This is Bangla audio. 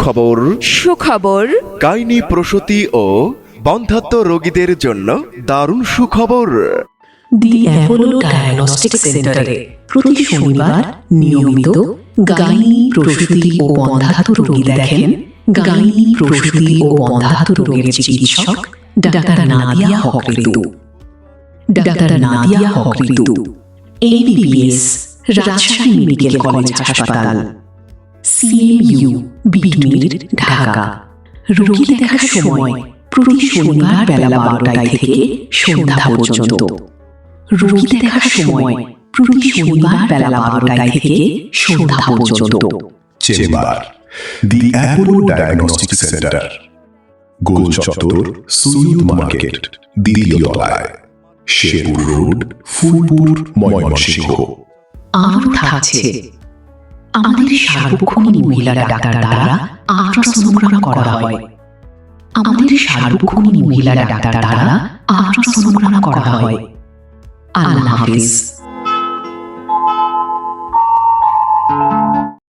সুখবর সুখবর। গাইনি প্রসূতি ও বন্ধ্যাত্ব রোগীদের জন্য দারুণ সুখবর। দি অ্যাপোলো ডায়াগনস্টিক সেন্টারে প্রতি শনিবার নিয়মিত গাইনি প্রসূতি ও বন্ধ্যাত্ব রোগী দেখেন গাইনি প্রসূতি ও বন্ধ্যাত্ব রোগের চিকিৎসক ডাক্তার নাদিয়া হক ঋতু। ডাক্তার নাদিয়া হক ঋতু, এমবিবিএস, রাজশাহী মেডিকেল কলেজ হাসপাতাল, CMU, বিটমির, ঢাকা। রোগী দেখার সময় প্রতি শনিবার বেলা 12টায় থেকে সন্ধ্যা পর্যন্ত। রোগী দেখার সময় প্রতি শনিবার বেলা 12টায় থেকে সন্ধ্যা পর্যন্ত। চেম্বার দি অ্যাপোলো ডায়াগনস্টিক সেন্টার, গোল চত্বর, সুইদ মার্কেট, দ্বিতীয় তলায়, শেরপুর রোড, ফুলপুর, ময়মনসিংহ। আরও থাকছে আমাদের সার্বক্ষণিক মহিলা ডাক্তার দ্বারা আল্ট্রাসোনোগ্রাম করা হয়। আমাদের সার্বক্ষণিক মহিলা ডাক্তার দ্বারা আল্ট্রাসোনোগ্রাম করা হয়। আল্লাহ হাফিজ।